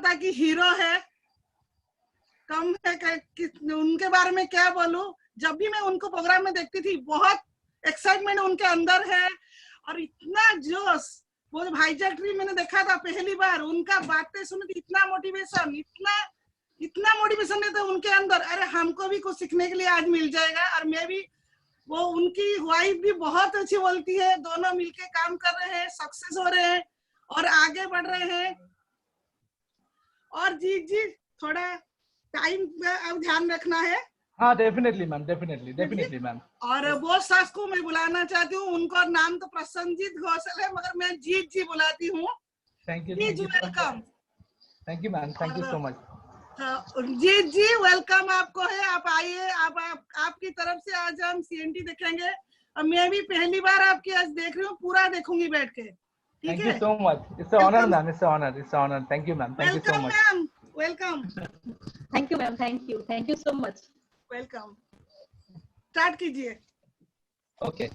पता कि हीरो है, कम है उनके बारे में क्या बोलूं। जब भी मैं उनको प्रोग्राम में देखती थी बहुत एक्साइटमेंट उनके अंदर है और इतना जोश। वो भाई जाटरी मैंने देखा था पहली बार, उनका बातें सुनी थी, इतना मोटिवेशन, इतना मोटिवेशन है तो उनके अंदर। अरे हमको भी कुछ सीखने के लिए आज मिल जाएगा। और मैं भी, वो उनकी वाइफ भी बहुत अच्छी बोलती है, दोनों मिलके काम कर रहे हैं, सक्सेस हो रहे हैं और आगे बढ़ रहे हैं। और जी थोड़ा टाइम का ध्यान रखना है। हाँ डेफिनेटली मैम, डेफिनेटली मैम। और बोस सास को मैं बुलाना चाहती हूँ, उनका नाम तो प्रसन्नजीत घोषल है मगर मैं जीत जी बुलाती हूँ। Thank you welcome. Thank you ma'am, thank you so much. Jeet ji welcome आपको है, आप आइए। आपकी तरफ से आज हम CNT देखेंगे और मैं भी पहली बार आपकी आज देख रही हूँ, पूरा देखूंगी बैठ के। ठीक है, thank you so much, it's honour ma'am, it's honour. Thank you ma'am, thank you so much ma'am, welcome. Thank you ma'am, thank you so much. Welcome, start कीजिए। Okay.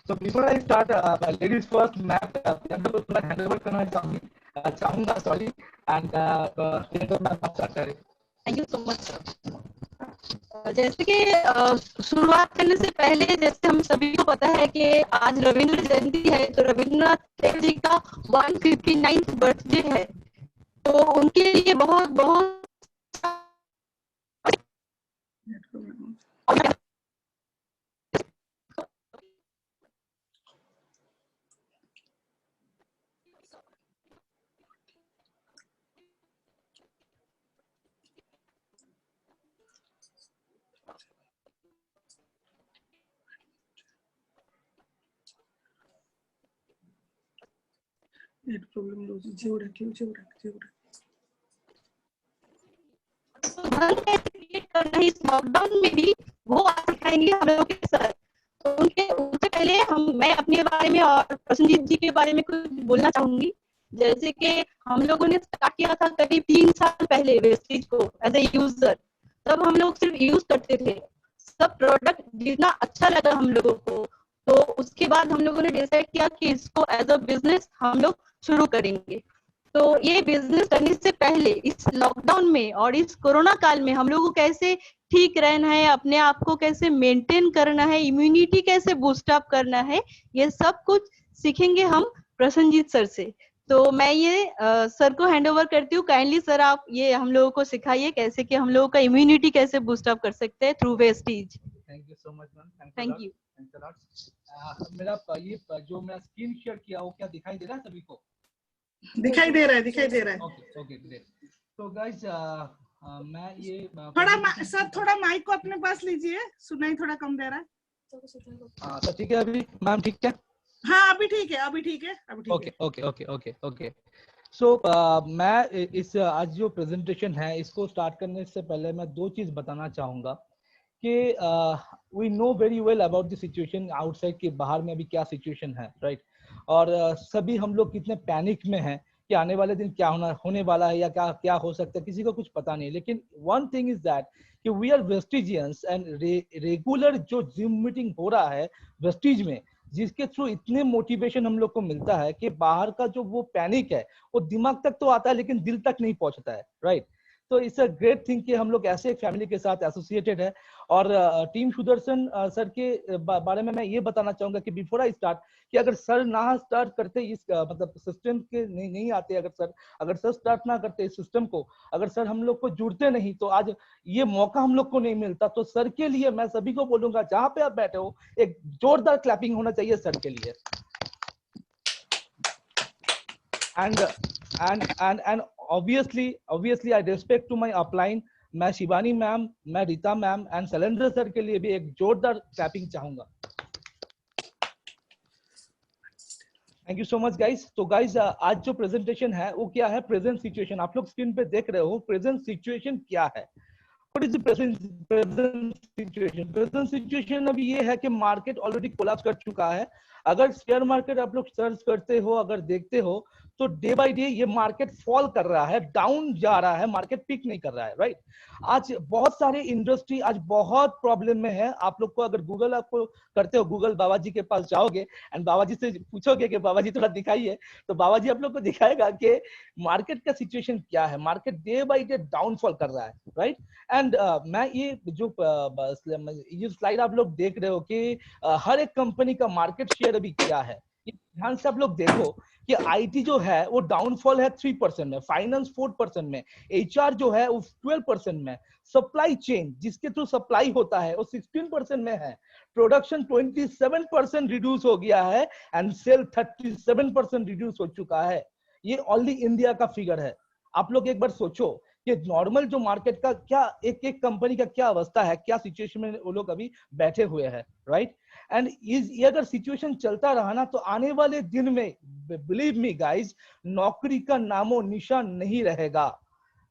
So before I start, ladies first, मैं थोड़ा handover करना चाहूँगा, sorry, and ma'am आप start करें। Thank you so much. जैसे कि शुरुआत करने से पहले, जैसे हम सभी को पता है कि आज रविंद्र जयंती है, तो रविंद्रनाथ टैगोर जी का 159th बर्थडे है, तो उनके लिए बहुत बहुत क्रिएट करना है इस लॉकडाउन में भी, वो आज सिखाएंगे हम लोगों के सर। तो उनसे पहले मैं अपने बारे में और प्रसन्नजीत जी के बारे में कुछ बोलना चाहूंगी। जैसे कि हम लोगों ने स्टार्ट किया था करीब 3 साल पहले वेस्टेज को एज ए यूजर। तब हम लोग सिर्फ यूज करते थे, सब प्रोडक्ट जितना अच्छा लगा हम लोगों को, तो उसके बाद हम लोगों ने डिसाइड किया कि इसको एज अ बिजनेस हम लोग शुरू करेंगे। तो ये बिजनेस करने से पहले इस लॉकडाउन में और इस कोरोना काल में हम लोगों को कैसे ठीक रहना है, अपने आप को कैसे मेंटेन करना है, इम्यूनिटी कैसे बूस्ट अप करना है, ये सब कुछ सीखेंगे हम प्रसन्नजीत सर से। तो मैं ये सर को हैंड ओवर करती हूँ। काइंडली सर आप ये हम लोगों को सिखाइए कैसे कि हम लोगों का इम्यूनिटी कैसे बूस्ट अप कर सकते हैं through wastage. Thank you so much ma'am, thank you. मेरा ये जो मैं स्क्रीन शेयर किया वो क्या दिखाई दे रहा है सभी को? दिखाई दे रहा है। Okay great. तो गाइस मैं ये थोड़ा माइक को अपने पास लीजिए, सुनाई थोड़ा कम दे रहा है। तो ठीक है अभी मैम, ठीक है? हाँ अभी ठीक है। ओके। सो मैं इस आज जो प्रेजेंटेशन है इसको स्टार्ट करने से पहले मैं दो चीज बताना चाहूंगा कि we know very well about the situation outside, के बाहर में अभी क्या सिचुएशन है, राइट? और सभी हम लोग कितने पैनिक में हैं कि आने वाले दिन क्या होने वाला है या क्या हो सकता है, किसी को कुछ पता नहीं। लेकिन वन थिंग इज दैट कि वी आर वेस्टिजियंस एंड रेगुलर जो जिम मीटिंग हो रहा है वेस्टिज में, जिसके थ्रू इतने मोटिवेशन हम लोग को मिलता है कि बाहर का जो वो पैनिक है वो दिमाग तक तो आता है लेकिन दिल तक नहीं पहुंचता है, राइट? तो इट्स अ ग्रेट थिंग कि हम लोग ऐसे एक फैमिली के साथ एसोसिएटेड है। और टीम सुदर्शन सर के बारे में मैं ये बताना चाहूंगा कि बिफोर आई स्टार्ट कि अगर सर ना स्टार्ट करते इस मतलब सिस्टम के नहीं आते, अगर सर स्टार्ट ना करते इस सिस्टम को, अगर सर हम लोग को जुड़ते नहीं तो आज ये मौका हम लोग को नहीं मिलता। तो सर के लिए मैं सभी को बोलूंगा जहां पे आप बैठे हो एक जोरदार क्लैपिंग होना चाहिए सर के लिए। And obviously I respect to my upline, मैं शिवानी मैम, मैं Rita ma'am and Shailendra sir के लिए भी एक जोरदार क्लैपिंग चाहूंगा। Thank you so much guys. तो गाइस आज जो प्रेजेंटेशन है वो क्या है, प्रेजेंट सिचुएशन। आप लोग स्क्रीन पे देख रहे हो प्रेजेंट सिचुएशन क्या है। What is the present situation? Present situation अभी ये है कि मार्केट ऑलरेडी कोलैप्स कर चुका है। अगर शेयर मार्केट आप लोग सर्च करते हो, अगर देखते हो, तो डे बाय डे ये मार्केट फॉल कर रहा है, डाउन जा रहा है, मार्केट पिक नहीं कर रहा है, राइट। आज बहुत सारे इंडस्ट्री आज बहुत प्रॉब्लम में है। आप लोग को अगर गूगल आपको करते हो, गूगल बाबा जी के पास जाओगे एंड बाबा जी से पूछोगे कि बाबा जी थोड़ा दिखाइए, तो बाबा जी आप लोग को दिखाएगा कि मार्केट का सिचुएशन क्या है। Market day by day downfall कर रहा है, राइट। एंड मैं ये जो ये स्लाइड आप लोग देख रहे हो कि हर एक कंपनी का मार्केट शेयर अभी क्या है, ध्यान से आप लोग देखो कि आईटी जो है वो डाउनफॉल है 3% में, फाइनेंस 4% में, एचआर जो है वो 12% में, सप्लाई चेन जिसके थ्रू सप्लाई होता है वो 16% में है, प्रोडक्शन 27% रिड्यूस हो गया है एंड सेल 37% रिड्यूस हो चुका है। ये ओनली इंडिया का फिगर है। आप लोग एक बार सोचो कि नॉर्मल जो मार्केट का क्या, एक एक कंपनी का क्या अवस्था है, क्या सिचुएशन में वो लोग अभी बैठे हुए हैं, राइट। एंड ये अगर सिचुएशन चलता रहा ना, तो आने वाले दिन में बिलीव मी गाइस, नौकरी का नामो निशान नहीं रहेगा,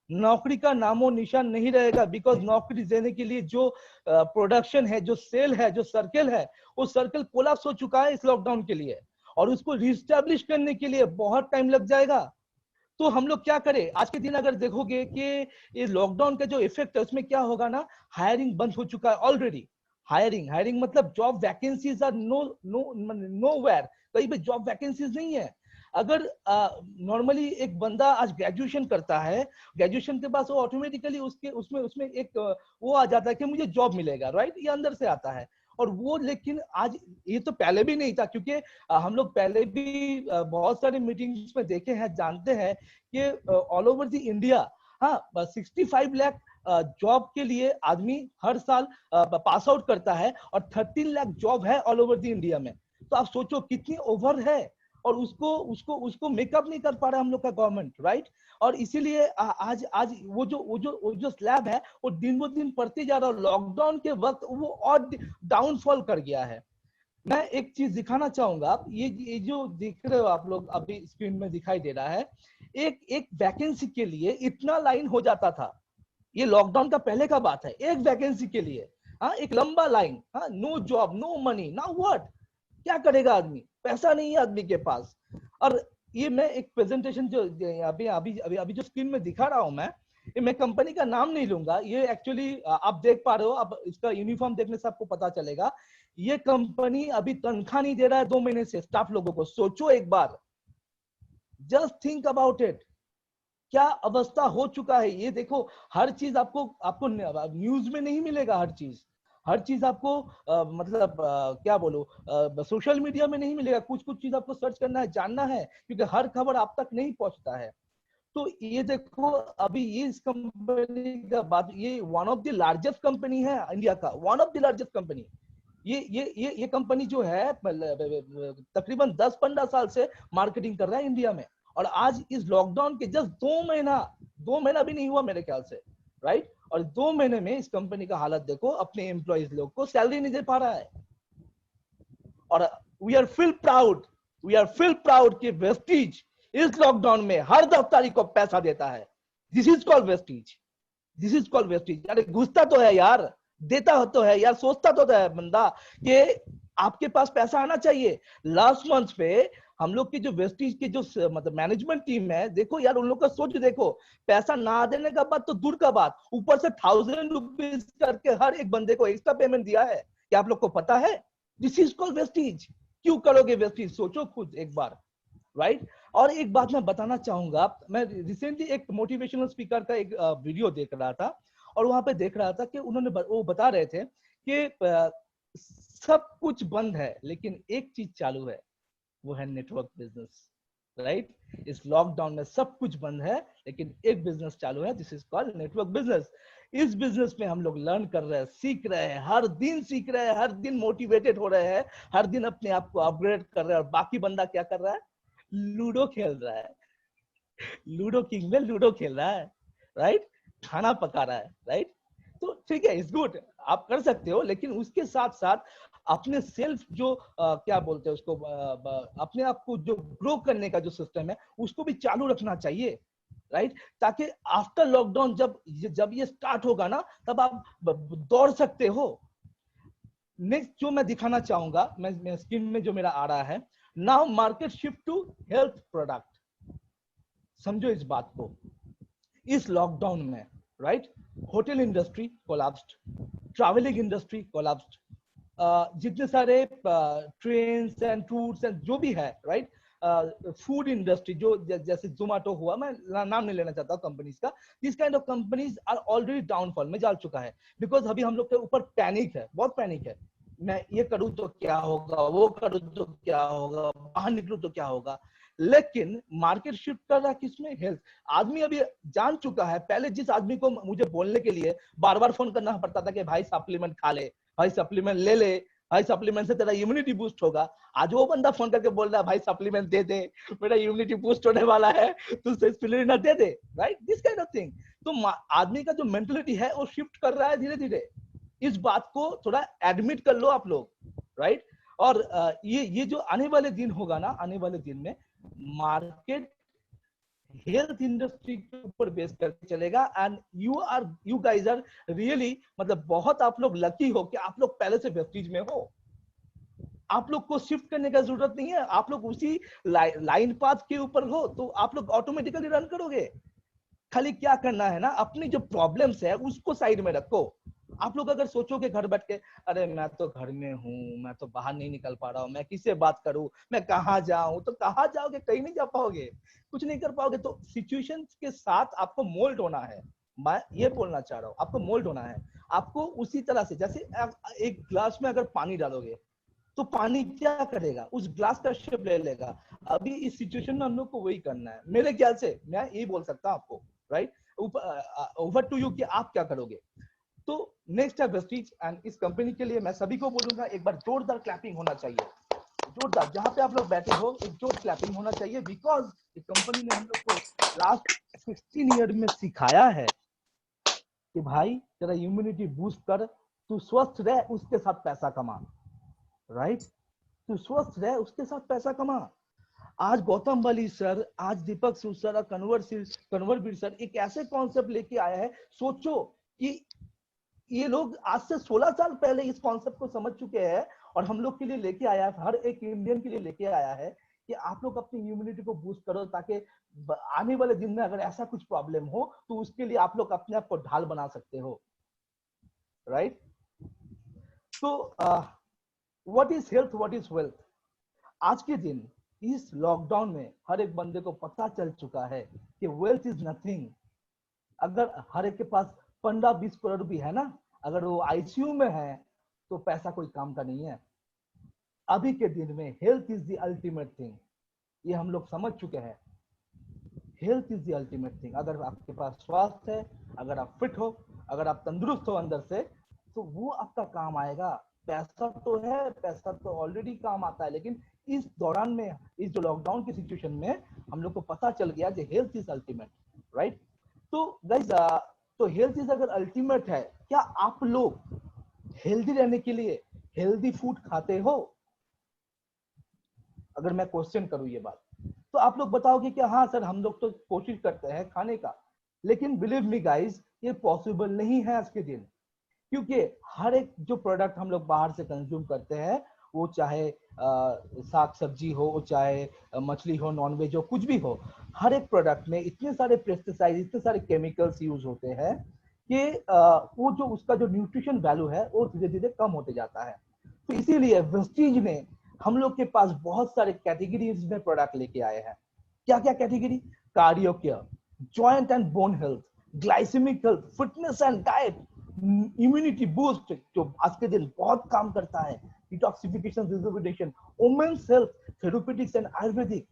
नौकरी का नामो निशान नहीं रहेगा। बिकॉज नौकरी देने के लिए जो प्रोडक्शन है, जो सेल है, जो सर्कल है, वो सर्कल कोलैप्स हो चुका है इस लॉकडाउन के लिए, और उसको रिस्टैब्लिश करने के लिए बहुत टाइम लग जाएगा। तो हम लोग क्या करें, आज के दिन अगर देखोगे कि ये लॉकडाउन का जो इफेक्ट है उसमें क्या होगा ना, हायरिंग बंद हो चुका है ऑलरेडी। हायरिंग मतलब जॉब वैकेंसीज आर नोवेयर, कहीं पे जॉब वैकेंसीज नहीं है। अगर नॉर्मली एक बंदा आज ग्रेजुएशन करता है, ग्रेजुएशन के बाद वो ऑटोमेटिकली उसमें एक वो आ जाता है कि मुझे जॉब मिलेगा, राइट, ये अंदर से आता है। और वो लेकिन आज ये तो पहले भी नहीं था, क्योंकि हम लोग पहले भी बहुत सारे मीटिंग्स में देखे हैं, जानते हैं कि ऑल ओवर द इंडिया, हाँ, 65 लाख जॉब के लिए आदमी हर साल पास आउट करता है, और 13 लाख जॉब है ऑल ओवर द इंडिया में। तो आप सोचो कितनी ओवर है, और उसको मेकअप नहीं कर पा रहा हम लोग का गवर्नमेंट, राइट। और इसीलिए आज आज वो जो स्लैब है वो दिन ब दिन बढ़ते जा रहा है, लॉकडाउन के वक्त वो और डाउनफॉल कर गया है। मैं एक चीज दिखाना चाहूंगा, ये जो देख रहे हो आप लोग अभी स्क्रीन में दिखाई दे रहा है, एक वैकेंसी के लिए इतना लाइन हो जाता था। ये लॉकडाउन का पहले का बात है, एक वैकेंसी के लिए, हाँ, एक लंबा लाइन, हाँ, no job, no money, now what, क्या करेगा आदमी, पैसा नहीं है आदमी के पास। और ये मैं एक प्रेजेंटेशन जो अभी अभी अभी अभी जो स्क्रीन में दिखा रहा हूं मैं कंपनी का नाम नहीं लूंगा, ये एक्चुअली आप देख पा रहे हो, अब इसका यूनिफॉर्म देखने से आपको पता चलेगा। ये कंपनी अभी तनख्वाह नहीं दे रहा है 2 महीने से स्टाफ लोगों को। सोचो एक बार, जस्ट थिंक अबाउट इट, क्या अवस्था हो चुका है। ये देखो, हर चीज आपको न्यूज में नहीं मिलेगा, हर चीज आपको क्या बोलो, सोशल मीडिया में नहीं मिलेगा। कुछ चीज आपको सर्च करना है, जानना है, क्योंकि हर खबर आप तक नहीं पहुंचता है। तो ये देखो, अभी ये इस कंपनी का बात, ये one of the largest company है इंडिया का, one of the largest company. ये कंपनी जो है तकरीबन 10-15 साल से मार्केटिंग कर रहा है इंडिया में, और आज इस लॉकडाउन के जस्ट 2 महीना भी नहीं हुआ मेरे ख्याल से, राइट। और 2 महीने में इस कंपनी का हालत देखो, अपने एम्प्लॉइज लोग को सैलरी नहीं दे पा रहा है। और वी आर फील प्राउड कि वेस्टीज इस लॉकडाउन में हर 10 तारीख को पैसा देता है। This is called Vestige. अरे घुसता तो है यार, देता तो है यार, सोचता तो है बंदा कि आपके पास पैसा आना चाहिए। लास्ट मंथ पे हम लोग की जो वेस्टीज की जो मतलब मैनेजमेंट टीम है, देखो यार उन लोग का सोच देखो, पैसा ना देने का बात तो दूर का बात, ऊपर से 1000 रुपीज करके हर एक बंदे को एक्स्ट्रा पेमेंट दिया है। क्या आप लोग को पता है? This is called Vestige. क्यों करोगे वेस्टीज? सोचो खुद एक बार, राइट। और एक बात मैं बताना चाहूंगा, मैं रिसेंटली एक मोटिवेशनल स्पीकर का एक वीडियो देख रहा था, और वहां पे देख रहा था कि वो बता रहे थे कि सब कुछ बंद है लेकिन एक चीज चालू है, वो है नेटवर्क बिजनेस, राइट। इस लॉकडाउन में सब कुछ बंद है लेकिन एक बिजनेस चालू है, this is called network business. इस बिजनेस में हम लोग लर्न कर रहे हैं, सीख रहे हैं, हर दिन सीख रहे हैं, हर दिन मोटिवेटेड हो रहे हैं, हर दिन अपने आप को अपग्रेड कर रहे हैं। और बाकी बंदा क्या कर रहा है? लूडो खेल रहा है, लूडो किंग में लूडो खेल रहा है, राइट, खाना पका रहा है, राइट। तो ठीक है, इट्स गुड, आप कर सकते हो, लेकिन उसके साथ साथ अपने सेल्फ जो क्या बोलते हैं उसको, अपने आप को जो ग्रो करने का जो सिस्टम है उसको भी चालू रखना चाहिए, राइट। ताकि आफ्टर लॉकडाउन जब ये स्टार्ट होगा ना, तब आप दौड़ सकते हो। नेक्स्ट जो मैं दिखाना चाहूंगा, मैं स्क्रीन में जो मेरा आ रहा है, now market shift to health product. समझो इस बात को, इस लॉकडाउन में, right, hotel industry collapsed, travelling industry collapsed, जितने सारे ट्रेन्स एंड टूर्स एंड जो भी है, राइट, फूड इंडस्ट्री जो जैसे जोमेटो हुआ, मैं नाम नहीं लेना चाहता कंपनीज का, this kind of companies are already downfall में जा चुका है, बिकॉज अभी हम लोग के ऊपर पैनिक है, बहुत पैनिक है। मैं ये करूँ तो क्या होगा, वो करूँ तो क्या होगा, बाहर निकलूं तो क्या होगा। लेकिन मार्केट शिफ्ट कर रहा है किसमें? हेल्थ। आदमी अभी जान चुका है, पहले जिस आदमी को मुझे बोलने के लिए बार बार फोन करना पड़ता था कि भाई सप्लीमेंट खा ले, भाई सप्लीमेंट ले ले, भाई सप्लीमेंट से तेरा इम्यूनिटी बूस्ट होगा, आज वो बंदा फोन करके बोल रहा है भाई सप्लीमेंट दे दे, मेरा इम्यूनिटी बूस्ट होने वाला है, तू spirulina they they, right, this kind of thing. तो आदमी का जो मेंटलिटी है वो शिफ्ट कर रहा है धीरे धीरे। इस बात को थोड़ा एडमिट कर लो आप लोग, राइट। और ये जो आने वाले दिन होगा ना, आने वाले दिन में मार्केट हेल्थ इंडस्ट्री के ऊपर बेस करके चलेगा। And you guys are really, मतलब बहुत आप लोग लकी हो कि आप लोग पहले से वेस्टीज में हो। आप लोग को शिफ्ट करने का जरूरत नहीं है, आप लोग उसी लाइन पाथ के ऊपर हो, तो आप लोग ऑटोमेटिकली रन करोगे। खाली क्या करना है ना, अपनी जो प्रॉब्लम्स है उसको साइड में रखो। आप लोग अगर सोचोगे घर बैठ के, अरे मैं तो घर में हूँ, मैं तो बाहर नहीं निकल पा रहा हूँ, मैं किससे बात करूं, मैं कहाँ जाऊं, तो कहाँ जाओगे? कहीं नहीं जा पाओगे, कुछ नहीं कर पाओगे। तो सिचुएशन के साथ आपको मोल्ड होना है, मैं ये बोलना चाह रहा हूँ, आपको मोल्ड होना है। आपको उसी तरह से, जैसे एक ग्लास में अगर पानी डालोगे तो पानी क्या करेगा, उस ग्लास का शेप ले लेगा। अभी इस सिचुएशन में हम लोग को वही करना है, मेरे ख्याल से मैं यही बोल सकता हूँ आपको, राइट। ओवर टू यू कि आप क्या करोगे। तो नेक्स्ट है वेस्टीज, एंड इस कंपनी के लिए मैं सभी को बोलूंगा एक बार जोरदार क्लैपिंग होना चाहिए, जोरदार, जहां पे आप लोग बैठे हो एक जोर क्लैपिंग होना चाहिए। बिकॉज इस कंपनी ने हम लोग को लास्ट 16 ईयर में सिखाया है कि भाई तेरा इम्यूनिटी बूस्ट कर, तू स्वस्थ रह, उसके साथ पैसा कमा, राइट, तू स्वस्थ रह, उसके साथ पैसा कमा। आज गौतम बली सर, आज दीपक सूद सर, कन्वरवीर सर एक ऐसे कॉन्सेप्ट लेके आया है। सोचो कि ये लोग आज से 16 साल पहले इस कॉन्सेप्ट को समझ चुके हैं और हम लोग के लिए लेके आया है, हर एक इंडियन के लिए लेके आया है कि आप लोग अपनी इम्यूनिटी को बूस्ट करो, ताकि आने वाले दिन में अगर ऐसा कुछ प्रॉब्लम हो तो उसके लिए आप लोग अपने आप को ढाल बना सकते हो, राइट। तो what is health, what is wealth. आज के दिन इस लॉकडाउन में हर एक बंदे को पता चल चुका है कि वेल्थ इज नथिंग। अगर हर एक के पास 15-20 करोड़ भी है ना, अगर वो आईसीयू में है तो पैसा कोई काम का नहीं है। अभी के दिन में health is the ultimate thing, ये हम लोग समझ चुके हैं। Health is the ultimate thing. अगर आपके पास स्वास्थ्य है, अगर आप फिट हो, अगर आप तंदुरुस्त हो अंदर से, तो वो आपका काम आएगा। पैसा तो है, पैसा तो ऑलरेडी काम आता है, लेकिन इस दौरान में, इस जो लॉकडाउन की सिचुएशन में हम लोग को पता चल गया कि हेल्थ इज अल्टीमेट, राइट। तो गाइस, तो हेल्थ इज अगर अल्टीमेट है, क्या आप लोग हेल्दी रहने के लिए हेल्दी फूड खाते हो? अगर मैं क्वेश्चन करूं ये बात, तो आप लोग बताओगे कि हाँ सर हम लोग तो कोशिश करते हैं खाने का, लेकिन बिलीव मी गाइस, ये पॉसिबल नहीं है आज के दिन। क्योंकि हर एक जो प्रोडक्ट हम लोग बाहर से कंज्यूम करते हैं, वो चाहे साग सब्जी हो, चाहे मछली हो, नॉनवेज हो, कुछ भी हो, हर एक प्रोडक्ट में इतने सारे पेस्टिसाइड, इतने सारे केमिकल्स यूज होते हैं कि वो जो उसका जो न्यूट्रिशन वैल्यू है वो धीरे धीरे कम होते जाता है। तो इसीलिए वेस्टीज ने हम लोग के पास बहुत सारे कैटेगरीज में प्रोडक्ट लेके आए हैं। क्या क्या category? Cardio care, joint and bone health, glycemic health, fitness and diet, immunity boost जो आज के दिन बहुत काम करता है, detoxification, rejuvenation, women's health, therapeutics and Ayurvedic,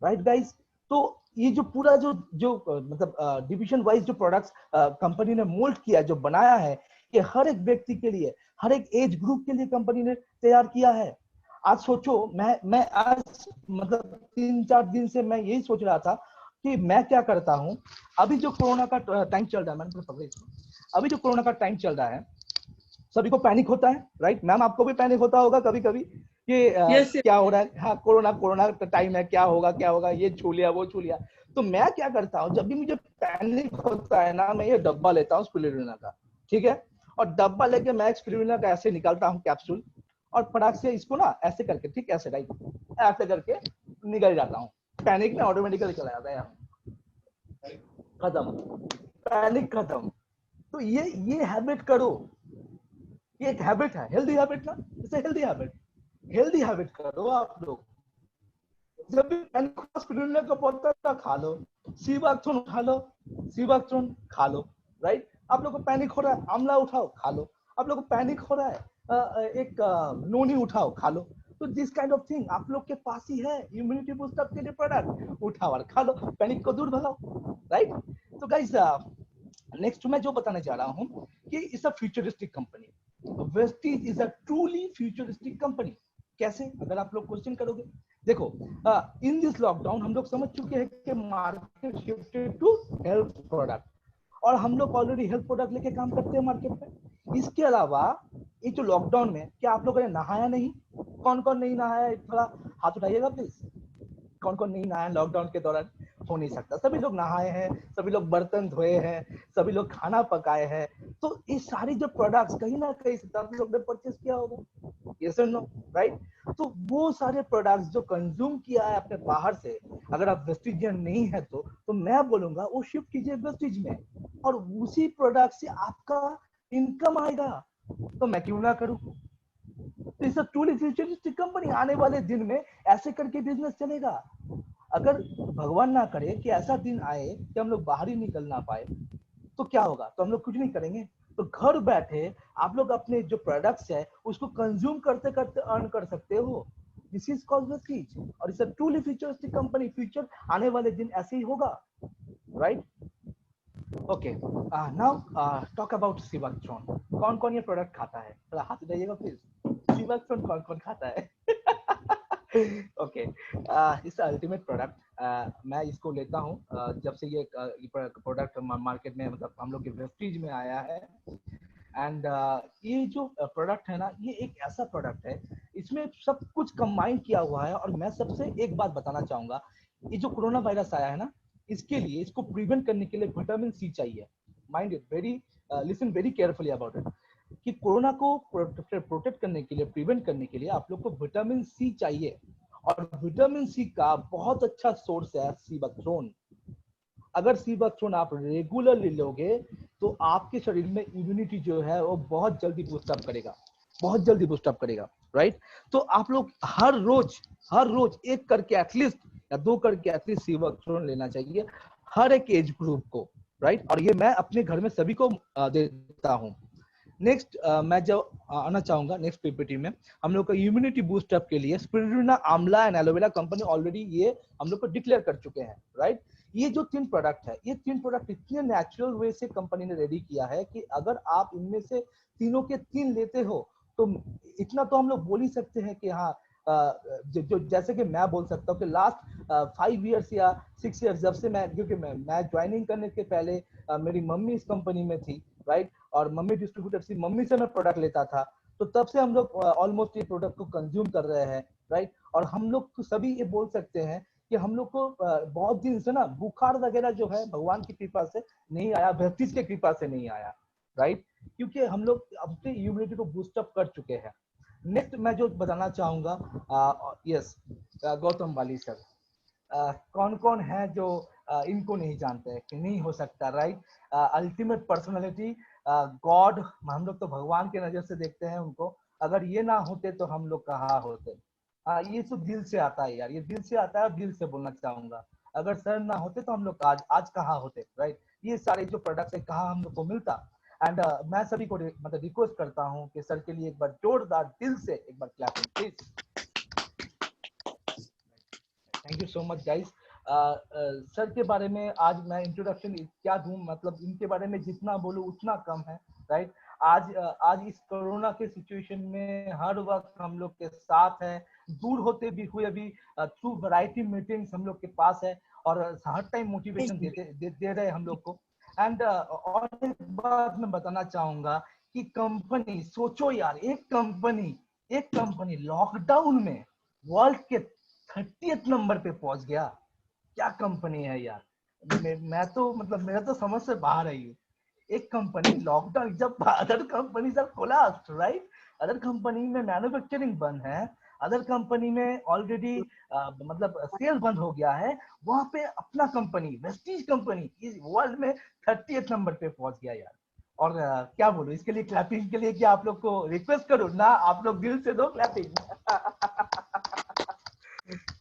right guys. तो ये जो पूरा जो मतलब डिविजन वाइज जो प्रोडक्ट्स कंपनी ने मोल्ड किया, जो बनाया है, कि हर एक व्यक्ति के लिए, हर एक एज ग्रुप के लिए कंपनी ने तैयार किया है। आज सोचो, मैं आज मतलब 3-4 दिन से मैं यही सोच रहा था कि मैं क्या करता हूँ। अभी जो कोरोना का टाइम चल रहा है, मैंने पकड़े इसको, अभी जो कोरोना का टाइम चल रहा है, सभी को पैनिक होता है, राइट मैम, आपको भी पैनिक होता होगा कभी कभी कि क्या हो रहा है, हाँ कोरोना का टाइम है, क्या होगा, ये छू लिया, वो छू लिया। तो मैं क्या करता हूँ, जब भी मुझे पैनिक होता है ना, मैं ये डब्बा लेता हूँ स्पिरुलिना का, ठीक है, और डब्बा लेके मैं स्पिरुलिना का ऐसे निकालता हूँ कैप्सूल, और फटाक से इसको ना ऐसे करके, ठीक ऐसे राइट, ऐसे करके निकल जाता हूँ। पैनिक ना ऑटोमेटिकली चला जाता है, खत्म, पैनिक खत्म। तो ये हैबिट करो, ये एक हैबिट है, हेल्दी हैबिट ना, इसे हेल्दी हैबिट करो आप लोग। जब भी स्पिरुलिना का पौधा खा लो, सीबाक्थोन उठा लो, सीबाक्थोन खा लो, राइट। आप लोग को पैनिक हो रहा है, आंवला उठाओ खा लो। आप लोग को पैनिक हो रहा है, एक नोनी उठाओ खा लो। तो दिस काइंड ऑफ थिंग आप लोग के पास ही है, इम्यूनिटी बूस्ट अप के लिए प्रोडक्ट उठाओ और खा लो, पैनिक को दूर भगाओ, राइट। तो गाइस नेक्स्ट मैं जो बताने जा रहा हूँ कि it's a futuristic company. Vestige is a truly futuristic company. कैसे, अगर आप लोग क्वेश्चन करोगे, देखो इन दिस लॉकडाउन हम लोग समझ चुके हैं कि market shifted to health product, और हम लोग ऑलरेडी हेल्थ प्रोडक्ट लेके काम करते हैं मार्केट में। इसके अलावा ये जो लॉकडाउन में क्या आप लोगों ने नहाया नहीं? कौन कौन नहीं नहाया है, थोड़ा हाथ उठाइएगा प्लीज। कौन कौन नहीं नहाया लॉकडाउन के दौरान? हो नहीं सकता, सभी लोग नहाए हैं, सभी लोग बर्तन धोए हैं, सभी लोग खाना पकाए हैं। तो ये सारी जो प्रोडक्ट्स कहीं ना कहीं से आप लोग ने परचेज किया होगा, यस और नो, राइट। तो वो सारे प्रोडक्ट्स जो कंज्यूम किया है आपने बाहर से, अगर आप वेस्टिजियन नहीं है तो मैं बोलूंगा वो शिफ्ट कीजिए वेस्टिज में, और उसी प्रोडक्ट से आपका इनकम आएगा। तो मैं क्यों ना करूं? तो इस ट्रूली फ्यूचरिस्टिक कंपनी, आने वाले दिन में ऐसे करके बिजनेस चलेगा। अगर भगवान ना करे कि ऐसा दिन आए कि हम लोग बाहर ही निकल ना पाए, तो क्या होगा? तो हम लोग कुछ नहीं करेंगे। तो घर बैठे आप लोग अपने जो प्रोडक्ट्स है उसको कंज्यूम करते करते अर्न कर सकते हो। दिस इज कॉल्ड वेस्टीज, और it's a truly futuristic company. Future आने वाले दिन ऐसे ही होगा, right. Okay, now talk about seabuckthorn. कौन कौन ये प्रोडक्ट खाता है? थोड़ा हाथ उठाइएगा प्लीज। सीबाक्थ्रोन कौन कौन खाता है? Okay, it's ultimate product. मैं इसको लेता हूँ जब से ये प्रोडक्ट मार्केट में, मतलब हम लोग के वेस्टीज में आया है। एंड ये जो प्रोडक्ट है ना, ये एक ऐसा प्रोडक्ट है, इसमें सब कुछ कंबाइन किया हुआ है। और मैं सबसे एक बात बताना चाहूंगा, ये जो कोरोना वायरस आया है ना, इसके लिए, इसको प्रिवेंट करने के लिए विटामिन सी चाहिए। Mind it very, listen very carefully about it, कि कोरोना को प्रोटेक्ट करने के लिए, प्रिवेंट करने के लिए आप लोग को विटामिन सी चाहिए। और विटामिन सी का बहुत अच्छा सोर्स है सीबाक्थ्रोन। अगर सीबाक्थ्रोन आप रेगुलरली लोगे तो आपके शरीर में इम्यूनिटी जो है वो बहुत जल्दी बूस्टअप करेगा, बहुत जल्दी बूस्टअप करेगा, राइट। तो आप लोग हर रोज एक करके एटलीस्ट, या 2 करके एटलीस्ट सीबाक्थ्रोन लेना चाहिए हर एक एज ग्रुप को, राइट। और ये मैं अपने घर में सभी को देता हूँ। नेक्स्ट मैं जो आना चाहूंगा नेक्स्ट पीपीटी में, हम लोग का इम्यूनिटी बूस्टअप के लिए स्पिरुलिना, आंवला एंड एलोवेरा कंपनी ऑलरेडी ये हम लोग को डिक्लेयर कर चुके हैं, राइट। ये जो 3 प्रोडक्ट है, ये 3 प्रोडक्ट इतने नेचुरल वे से कंपनी ने रेडी किया है कि अगर आप इनमें से तीनों के 3 लेते हो तो इतना तो हम लोग बोल ही सकते हैं कि हाँ, जो जैसे कि मैं बोल सकता हूँ कि लास्ट 5 इयर्स या 6 इयर्स, जब से मैं, क्योंकि मैं ज्वाइनिंग करने के पहले मेरी मम्मी इस कंपनी में थी, राइट। और मम्मी डिस्ट्रीब्यूटर थी, मम्मी से मैं प्रोडक्ट लेता था, तो तब से हम लोग ऑलमोस्ट ये प्रोडक्ट को कंज्यूम कर रहे हैं, राइट। और हम लोग तो सभी ये बोल सकते हैं कि हम लोग को बहुत दिन से ना बुखार वगैरह जो है भगवान की कृपा से नहीं आया, वेस्टीज की कृपा से नहीं आया, राइट, क्योंकि हम लोग अपनी इम्यूनिटी को बूस्टअप कर चुके हैं। नेक्स्ट मैं जो बताना चाहूंगा, यस, गौतम वाली सर, कौन कौन है जो इनको नहीं जानते हैं? कि नहीं हो सकता, राइट। अल्टीमेट पर्सनालिटी, गॉड, हम लोग तो भगवान के नजर से देखते हैं उनको। अगर ये ना होते तो हम लोग कहाँ होते? ये तो दिल से आता है यार, ये दिल से आता है, और दिल से बोलना चाहूंगा। अगर सर ना होते तो हम लोग आज कहाँ होते, राइट। ये सारे जो प्रोडक्ट्स है कहाँ हम लोग को मिलता। एंड मैं सभी को मतलब रिक्वेस्ट करता हूँ कि सर के लिए एक बार जोरदार दिल से एक बार clapping please. Thank you so much guys. Sir के बारे में आज मैं इंट्रोडक्शन क्या दूं, मतलब इनके बारे में जितना बोलूं उतना कम है, राइट। आज इस कोरोना के सिचुएशन में हर वक्त हम लोग के साथ है, दूर होते भी हुए भी थ्रू वैरायटी मीटिंग्स हम लोग के पास है, और हर टाइम मोटिवेशन दे रहे हैं हम लोग को। एंड और एक बात मैं बताना चाहूंगा कि कंपनी, सोचो यार, एक कंपनी लॉकडाउन में वर्ल्ड के 30th नंबर पे पहुंच गया। क्या कंपनी है यार, मैं तो मतलब मेरा तो समझ से बाहर है ये। एक कंपनी लॉकडाउन, जब अदर कंपनी सब कोलैप्स, राइट, अदर कंपनी में मैन्युफैक्चरिंग बंद है, अदर कंपनी में ऑलरेडी मतलब सेल बंद हो गया है, वहां पे अपना कंपनी वेस्टीज कंपनी इस वर्ल्ड में 38 नंबर पे पहुंच गया यार। और क्या बोलूं इसके लिए, क्लैपिंग के लिए क्या आप लोग को रिक्वेस्ट करूं ना, आप लोग दिल से दो clapping.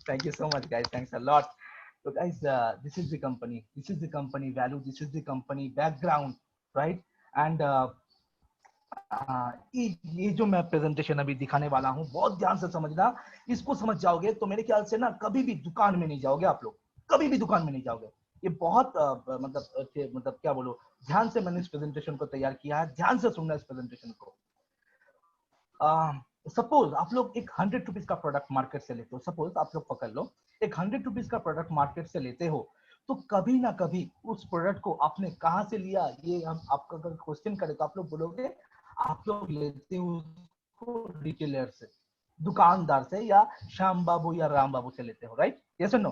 Thank you so much guys, thanks a lot. So guys, this is the company value, this is the company background, right? And ये जो मैं प्रेजेंटेशन अभी दिखाने वाला हूँ, बहुत ध्यान से समझना। इसको समझ जाओगे तो मेरे ख्याल से ना कभी भी दुकान में नहीं जाओगे आप लोग, कभी भी दुकान में नहीं जाओगे। ये बहुत मतलब क्या बोलो, ध्यान से मैंने इस प्रेजेंटेशन को तैयार किया है, ध्यान से सुनना इस प्रेजेंटेशन को। सपोज आप लोग एक 100 रुपीज का प्रोडक्ट मार्केट से लेते हो, सपोज आप लोग पकड़ लो एक 100 रुपीज का प्रोडक्ट मार्केट से लेते हो, तो कभी ना कभी उस प्रोडक्ट को आपने कहाँ से लिया, ये हम आपका अगर क्वेश्चन करें तो आप लोग बोलोगे आप लोग लेते हो उसको रिटेलर से, दुकानदार से, या श्याम बाबू या राम बाबू से लेते हो, राइट? यस और नो?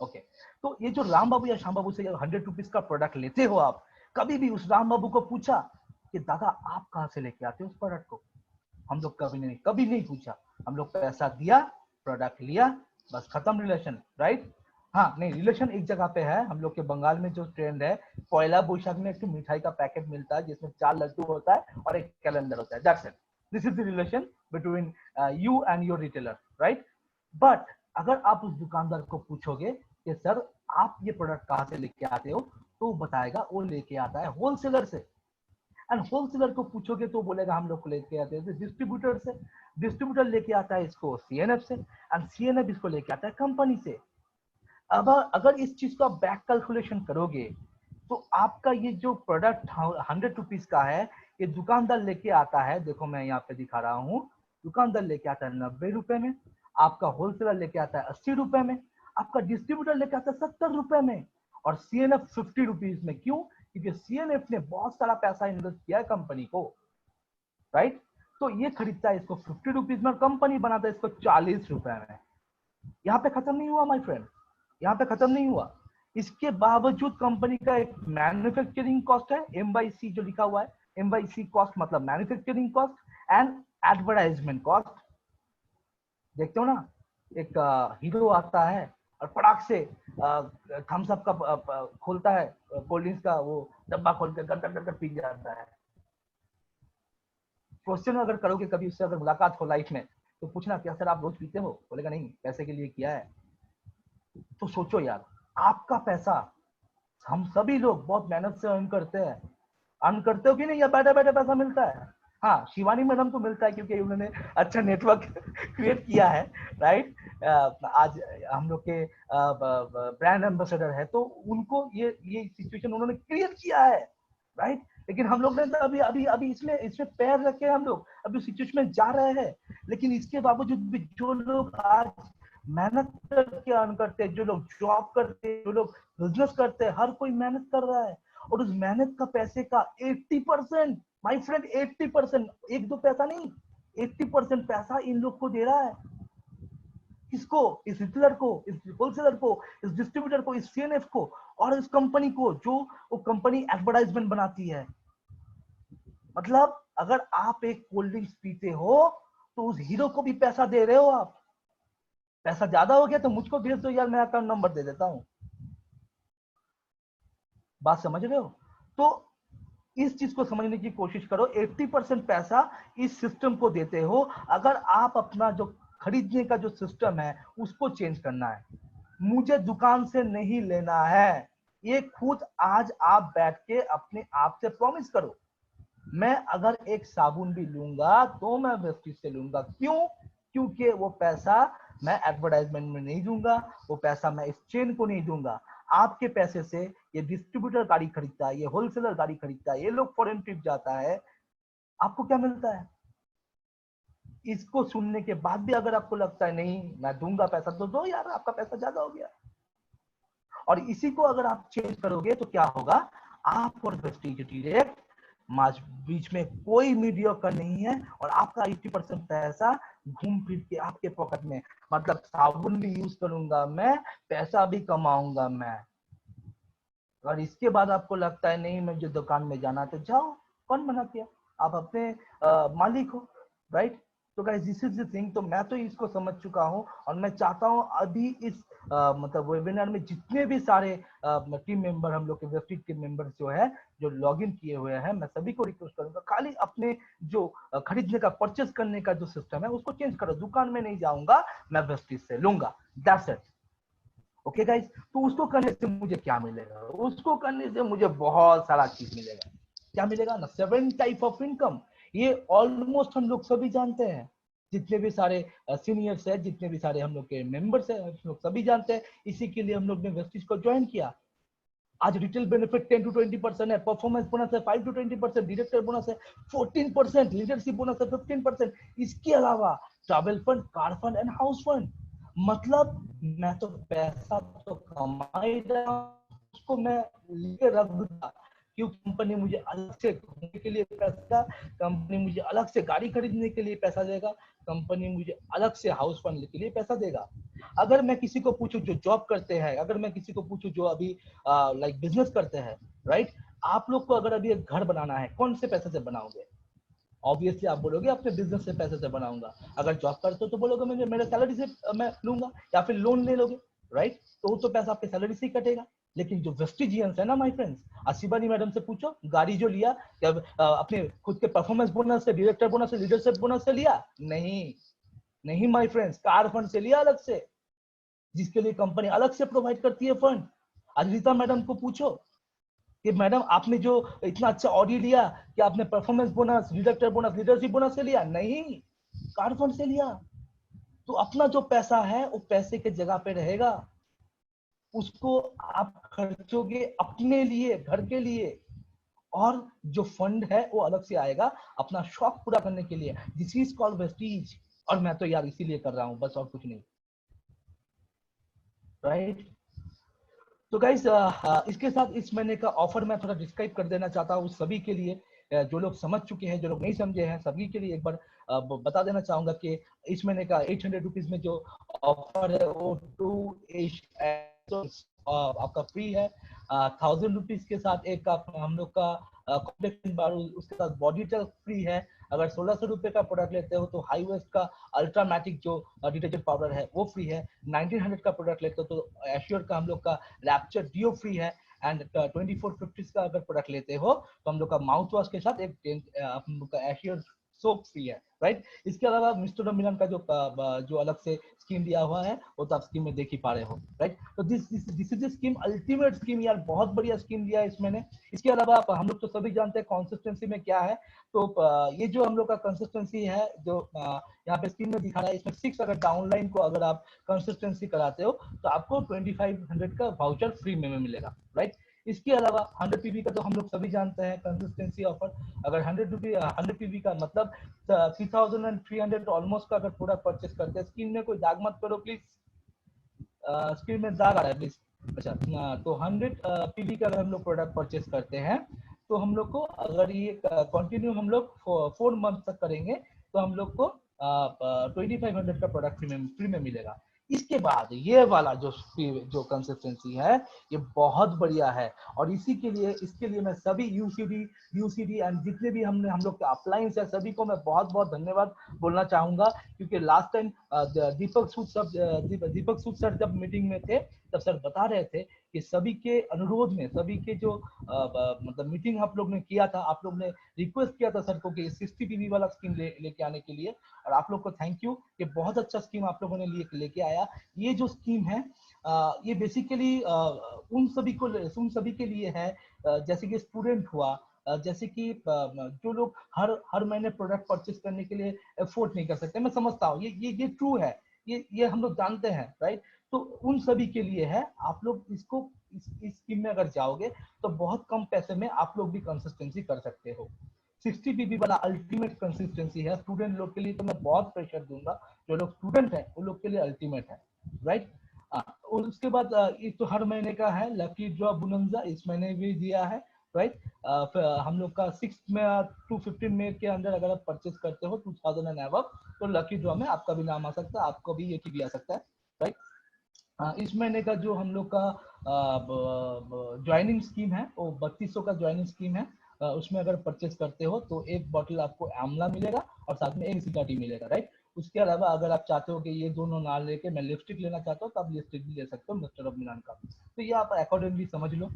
ओके, तो ये जो राम बाबू या श्याम बाबू से 100 रुपीज का प्रोडक्ट लेते हो आप, कभी भी उस राम बाबू को पूछा कि दादा आप कहाँ से लेके आते हो उस प्रोडक्ट को? हम लोग कभी नहीं पूछा। हम लोग पैसा दिया, प्रोडक्ट लिया, बस खत्म रिलेशन, राइट? हाँ नहीं, रिलेशन एक जगह पे है। हम लोग के बंगाल में जो ट्रेंड है, पहला बोईशाख में एक मिठाई का पैकेट मिलता है जिसमें 4 लड्डू होता है और एक कैलेंडर होता है, that's it. This is the relation between you and your retailer, right? But अगर आप उस दुकानदार को पूछोगे कि सर आप ये प्रोडक्ट कहाँ से लेके आते हो, तो बताएगा वो लेके आता है होलसेलर से। एंड होलसेलर को पूछोगे तो बोलेगा हम लोग को लेके आते हैं डिस्ट्रीब्यूटर से, डिस्ट्रीब्यूटर लेके आता है इसको सीएनएफ से, एंड सीएनएफ इसको लेके आता है कंपनी से। अब अगर इस चीज को आप बैक कैलकुलेशन करोगे तो आपका ये जो प्रोडक्ट 100 रुपीज का है, ये दुकानदार लेके आता है, देखो मैं यहाँ पे दिखा रहा हूँ, दुकानदार लेके आता है 90 रुपए में, आपका होलसेलर लेके आता है 80 रुपए में, आपका डिस्ट्रीब्यूटर लेके आता है 70 रुपए में, और सीएनएफ 50 रुपीज में। क्यों? क्योंकि सीएनएफ ने बहुत सारा पैसा इन्वेस्ट किया है कंपनी को, राइट? तो ये खरीदता है इसको 50 रुपीज में, कंपनी बनाता है इसको 40 रुपए में। यहाँ पे खत्म नहीं हुआ माय फ्रेंड, यहाँ पे खत्म नहीं हुआ। इसके बावजूद कंपनी का एक मैन्युफैक्चरिंग कॉस्ट है, एमवाईसी जो लिखा हुआ है, एमवाईसी कॉस्ट मतलब manufacturing cost and advertisement cost. देखते हो ना, एक हीरो आता है और पटाख से थम्स अप का खोलता है, कोल्ड ड्रिंक्स का वो डब्बा खोल के गट पी जाता है। क्वेश्चन अगर करोगे कभी उससे, अगर मुलाकात हो लाइफ में, तो पूछना क्या सर आप रोज पीते हो? बोलेगा नहीं, पैसे के लिए किया है। तो सोचो यार, आपका पैसा हम सभी लोग बहुत मेहनत से अर्न करते हैं। अर्न करते हो कि नहीं, या बैठे बैठे पैसा मिलता है? हाँ, शिवानी मैडम को मिलता है क्योंकि उन्होंने अच्छा नेटवर्क क्रिएट किया है, राइट? आज हम लोग के ब्रांड एम्बेसडर है, तो उनको ये सिचुएशन उन्होंने क्रिएट किया है, राइट? लेकिन हम लोग ने तो अभी इसमें पैर रखे, हम लोग अभी सिचुएशन में जा रहे हैं। लेकिन इसके बावजूद भी जो लोग आज मेहनत करके अर्न करते हैं, जो लोग जॉब करते हैं, जो लोग बिजनेस करते हैं, हर कोई मेहनत कर रहा है, और उस मेहनत का पैसे का 80%, माय फ्रेंड 80%, एक दो पैसा नहीं, 80% पैसा इन लोग को दे रहा है। किसको? इस रिटेलर को, इस होलसेलर को, इस डिस्ट्रीब्यूटर को, इस सीएनएफ को, और इस कंपनी को, जो वो कंपनी एडवर्टाइजमेंट बनाती है। मतलब अगर आप एक कोल्ड ड्रिंक्स पीते हो तो उस हीरो को भी पैसा दे रहे हो आप। पैसा ज्यादा हो गया तो मुझको भेज दो यार, मैं अकाउंट नंबर दे देता हूं। बात समझ रहे हो? तो इस चीज को समझने की कोशिश करो। 80% पैसा इस सिस्टम को देते हो। अगर आप अपना जो खरीदने का जो सिस्टम है उसको चेंज करना है, मुझे दुकान से नहीं लेना है, ये खुद आज आप बैठ के अपने आप से प्रॉमिस करो। मैं अगर एक साबुन भी लूंगा तो मैं वेस्टीज से लूंगा। क्यों? क्योंकि वो पैसा मैं एडवर्टाइजमेंट में नहीं दूंगा, वो पैसा मैं इस चेन को नहीं दूंगा। आपके पैसे से ये डिस्ट्रीब्यूटर गाड़ी खरीदता है, ये होलसेलर गाड़ी खरीदता है, ये लोग फॉरेन ट्रिप जाता है, आपको क्या मिलता है? इसको सुनने के बाद भी अगर आपको लगता है नहीं मैं दूंगा पैसा, तो दो यार, आपका पैसा ज्यादा हो गया। और इसी को अगर आप चेंज करोगे तो क्या होगा? आप और वेस्टीज डायरेक्ट बीच में कोई मीडियोकर नहीं है, और आपका 80% पैसा घूम फिर के आपके पॉकेट में। मतलब साबुन भी यूज करूंगा मैं, पैसा भी कमाऊंगा मैं। और इसके बाद आपको लगता है नहीं मुझे दुकान में जाना, तो जाओ, कौन मना किया? आप अपने मालिक हो। राइट? तो guys this is the thing. तो मैं तो इसको समझ चुका हूँ और मैं चाहता हूँ अभी इस मतलब वेबिनार में जितने भी सारे टीम मेंबर हम लोग के वेबसाइट के मेंबर्स जो है जो लॉग इन किए हुए हैं, मैं सभी को रिक्वेस्ट करूंगा खाली अपने जो खरीदने का परचेस करने का जो सिस्टम है उसको चेंज करो। दुकान में नहीं जाऊंगा, मैं वेबसाइट से लूंगा, दैट्स इट। ओके गाइस, तो उसको करने से मुझे क्या मिलेगा? उसको करने से मुझे बहुत सारा चीज मिलेगा। क्या मिलेगा ना? 7 टाइप ऑफ इनकम। ये ऑलमोस्ट हम लोग सभी जानते हैं, जितने भी सारे सीनियर्स है, जितने भी सारे हम लोग के मेंबर्स है, हम लोग सभी जानते हैं। इसी के लिए हम लोग ने वेस्टिज को ज्वाइन किया। आज रिटेल बेनिफिट 10 to 20% है, परफॉर्मेंस बोनस है 5 to 20%, डायरेक्टर बोनस है 14%, लीडरशिप बोनस है 15%। इसके अलावा travel fund, car fund and house fund. मतलब मैं तो पैसा तो कमा ही रहा हूं, उसको मैं लेके रख दूंगा, क्योंकि कंपनी मुझे अलग से घूमने के लिए पैसा, कंपनी मुझे अलग से गाड़ी खरीदने के लिए पैसा देगा, कंपनी मुझे अलग से हाउस फंड के लिए पैसा देगा। अगर मैं किसी को पूछूं जो जॉब करते हैं, अगर मैं किसी को पूछूं जो अभी लाइक बिजनेस करते हैं, राइट? आप लोग को अगर अभी एक घर बनाना है, कौन से पैसे से बनाओगे? ऑब्वियसली आप बोलोगे अपने बिजनेस से पैसे से बनाऊंगा। अगर जॉब करते हो तो बोलोगे मैं मेरे सैलरी से मैं लूंगा, या फिर लोन ले लोगे, राइट? तो वो तो पैसा आपके सैलरी से ही कटेगा। लेकिन जो वेस्टिजियंस है ना माय फ्रेंड्स, आशिबानी मैडम से पूछो, गाड़ी जो लिया क्या अपने खुद के परफॉर्मेंस बोनस से, डायरेक्टर बोनस से, लीडरशिप बोनस से लिया? नहीं, नहीं माय फ्रेंड्स, कार फंड से लिया अलग से, जिसके लिए कंपनी अलग से प्रोवाइड करती है फंड। आज रीता मैडम को पूछो कि मैडम आपने जो इतना अच्छा ऑडियो लिया, कि आपने performance bonus, director bonus, leadership bonus से लिया? नहीं, कार फंड से लिया। तो अपना जो पैसा है वो पैसे के जगह पे रहेगा, उसको आप खर्चोगे अपने लिए, घर के लिए, और जो फंड है वो अलग से आएगा अपना शौक पूरा करने के लिए। This is called Vestige. और मैं तो यार इसीलिए कर रहा हूं, बस और कुछ नहीं, राइट? तो गाइस इसके साथ इस महीने का ऑफर मैं थोड़ा डिस्क्राइब कर देना चाहता हूँ सभी के लिए। जो लोग समझ चुके हैं, जो लोग नहीं समझे हैं, सभी के लिए एक बार बता देना चाहूंगा कि इस महीने का 800 रुपीज में जो ऑफर है वो 2 आपका फ्री है। 1000 रुपीज के साथ एक हम लोग का कॉम्प्लेक्शन बार, उसके साथ बॉडी टेल फ्री है। अगर 1600 रुपए का प्रोडक्ट लेते हो तो हाई वेस्ट का अल्ट्रामैटिक जो डिटर्जेंट पाउडर है वो फ्री है। 1900 का प्रोडक्ट लेते हो तो एश्योर का हम लोग का रैप्चर डिओ फ्री है। एंड 2450 का अगर प्रोडक्ट लेते हो तो हम लोग का माउथ वॉश के साथ एक हम लोग का एश्योर सोप फ्री है, राइट? इसके अलावा मिस्टर मिलन का जो अलग से स्कीम दिया हुआ है वो तो आप स्कीम में देख ही पा रहे हो, राइट? तो this is the scheme, ultimate scheme यार, बहुत बढ़िया स्कीम दिया है इस महीने। इसके अलावा हम लोग तो सभी जानते हैं कंसिस्टेंसी में क्या है। तो ये जो हम लोग का कंसिस्टेंसी है जो यहाँ पे स्क्रीन में दिखा रहा है, इसमें 6 अगर डाउनलाइन को अगर आप कंसिस्टेंसी कराते हो तो आपको 2500 का वाउचर फ्री में मिलेगा, राइट? इसके अलावा 100 पीवी का तो हम लोग सभी जानते हैं कंसिस्टेंसी ऑफर। अगर 100 पीवी का मतलब 3300 ऑलमोस्ट का अगर पूरा परचेस करते हैं, स्क्रीन में कोई दाग मत करो प्लीज, स्क्रीन में दाग आ रहा है प्लीज। अच्छा, तो 100 पीवी का अगर हम लोग प्रोडक्ट परचेस करते हैं तो हम लोग को अगर ये कंटिन्यू हम लोग 4 मंथ तक करेंगे तो हम लोग को 2500 का प्रोडक्ट फ्री में मिलेगा। इसके बाद ये वाला जो कंसिस्टेंसी है ये बहुत बढ़िया है, और इसी के लिए इसके लिए मैं सभी यूसीडी एंड जितने भी हम लोग के अपलाइंस है सभी को मैं बहुत बहुत धन्यवाद बोलना चाहूंगा। क्योंकि लास्ट टाइम दीपक सूद सर जब मीटिंग में थे तब सर बता रहे थे कि सभी के अनुरोध में, सभी के जो मतलब मीटिंग आप लोग ने किया था, आप लोग ने रिक्वेस्ट किया था सर को कि 60 पीवी वाला स्कीम लेके आने के लिए, और आप लोग को थैंक यू कि बहुत अच्छा स्कीम आप लोगों ने लेके आया। ये जो स्कीम है ये बेसिकली उन सभी के लिए है जैसे कि स्टूडेंट हुआ, जैसे कि जो लोग हर महीने प्रोडक्ट परचेस करने के लिए अफोर्ड नहीं कर सकते। मैं समझता हूँ ये ट्रू है, ये हम लोग जानते हैं, राइट? तो उन सभी के लिए है। आप लोग इसको इस स्कीम में अगर जाओगे तो बहुत कम पैसे में आप लोग भी कंसिस्टेंसी कर सकते हो। 60 पीबी वाला अल्टीमेट कंसिस्टेंसी है। स्टूडेंट लोग के लिए तो मैं बहुत प्रेशर दूंगा, जो लोग स्टूडेंट हैं उन लोग के लिए अल्टीमेट है, राइट? और उसके बाद ये तो हर महीने का है। लकी ड्रॉ बुनंजा इस महीने भी दिया है, राइट? हम लोग का 6 में 215 में के अंदर अगर आप परचेस करते हो 2000 एंड अबव तो लकी ड्रॉ में आपका भी नाम आ सकता है, आपको भी ये भी आ सकता है, राइट? इस महीने का जो हम लोग का ज्वाइनिंग स्कीम है वो 3200 का ज्वाइनिंग स्कीम है। उसमें अगर परचेस करते हो तो एक बॉटल आपको आंवला मिलेगा और साथ में एक सिकाटी मिलेगा, राइट। उसके अलावा अगर आप चाहते हो कि ये दोनों ना लेके मैं लिपस्टिक लेना चाहता हूँ तो आप लिपस्टिक भी ले सकते हो मिस्टर ऑफ मिलान का। तो ये आप अकॉर्डिंगली समझ लो।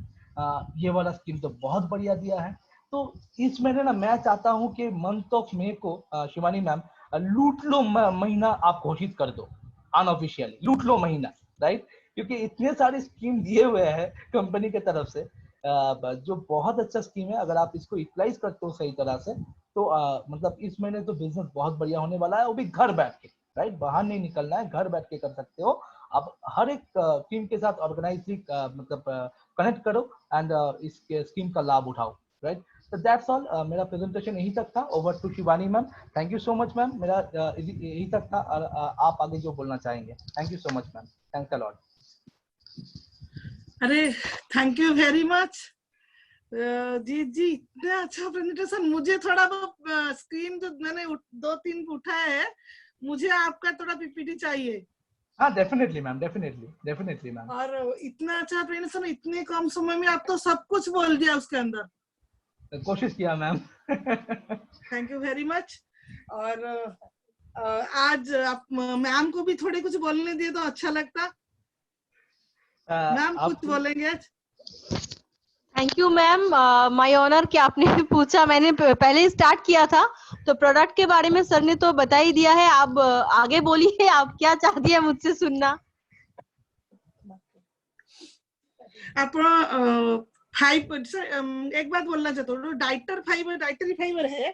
ये वाला स्कीम तो बहुत बढ़िया दिया है। तो इस महीने ना मैं चाहता हूँ कि मंथ ऑफ मे को शिवानी मैम लूट लो महीना आप घोषित कर दो, अनऑफिशियली लूट लो महीना, राइट। क्योंकि इतने सारे स्कीम दिए हुए हैं कंपनी के तरफ से, जो बहुत अच्छा स्कीम है। अगर आप इसको यूटिलाइज करते हो सही तरह से तो मतलब इस महीने तो बिजनेस बहुत बढ़िया होने वाला है, वो भी घर बैठ के, राइट। बाहर नहीं निकलना है, घर बैठ के कर सकते हो आप। हर एक टीम के साथ ऑर्गेनाइजली मतलब कनेक्ट करो एंड इस स्कीम का लाभ उठाओ, राइट। तो दैट्स ऑल। मेरा प्रेजेंटेशन यही तक था। Over to Shivani ma'am. Thank you so much ma'am. मेरा यही तक था और आप आगे जो बोलना चाहेंगे। Thank you so much ma'am. Thanks a lot. अरे थैंक यू वेरी मच जी जी, इतना अच्छा प्रेजेंटेशन। मुझे थोड़ा वो स्क्रीन जो मैंने 2-3 उठाया है, मुझे आपका थोड़ा पीपीटी चाहिए। हाँ डेफिनेटली मैम, डेफिनेटली मैम। और इतना अच्छा प्रेजेंटेशन इतने कम समय में आप तो सब कुछ बोल दिया उसके अंदर। कोशिश किया ma'am. Thank you very much. और आज आप मैम को भी थोड़े कुछ बोलने दिए तो अच्छा लगता। मैम कुछ बोलेंगे? Thank you ma'am, my honour कि आपने पूछा। मैंने पहले ही स्टार्ट किया था तो प्रोडक्ट के बारे में सर ने तो बता ही दिया है। आप आगे बोलिए, आप क्या चाहती है मुझसे सुनना। आप एक बात बोलना चाहता हूँ, डाइटरी फाइबर है।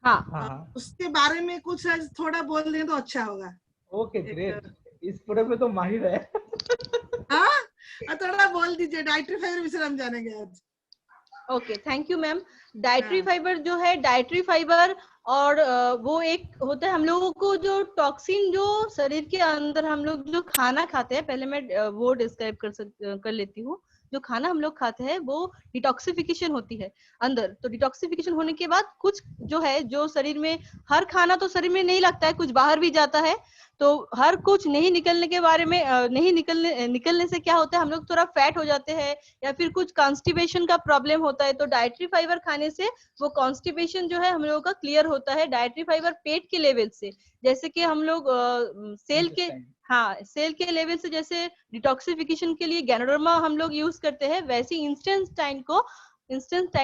हाँ, उसके बारे में कुछ आज थोड़ा बोल दें तो अच्छा होगा। ओके ग्रेट, इस प्रोडक्ट में तो माहिर है। हाँ थोड़ा बोल दीजिए, डाइटरी फाइबर विषय हम जानेंगे आज। Okay, thank you ma'am. Dietary fibre जो है, डाइटरी फाइबर और वो एक होता है हम लोगों को जो टॉक्सिन जो शरीर के अंदर हम लोग जो खाना खाते हैं, पहले मैं वो डिस्क्राइब कर लेती हूँ। जो खाना हम लोग खाते हैं वो डिटॉक्सिफिकेशन होती है अंदर। तो डिटॉक्सिफिकेशन होने के बाद कुछ जो है जो शरीर में, हर खाना तो शरीर में नहीं लगता है, कुछ बाहर भी जाता है। तो हर कुछ नहीं निकलने के बारे में नहीं निकलने से क्या होता है, हम लोग थोड़ा फैट हो जाते हैं या फिर कुछ कॉन्स्टिपेशन का प्रॉब्लम होता है। तो डाइटरी फाइबर खाने से वो कॉन्स्टिपेशन जो है हम लोगों का क्लियर होता है। डाइटरी फाइबर पेट के लेवल से, जैसे कि हम लोग सेल के लेवल से, जैसे डिटॉक्सिफिकेशन के लिए गैनोडर्मा हम लोग यूज करते हैं, वैसे इंस्टेंटाइन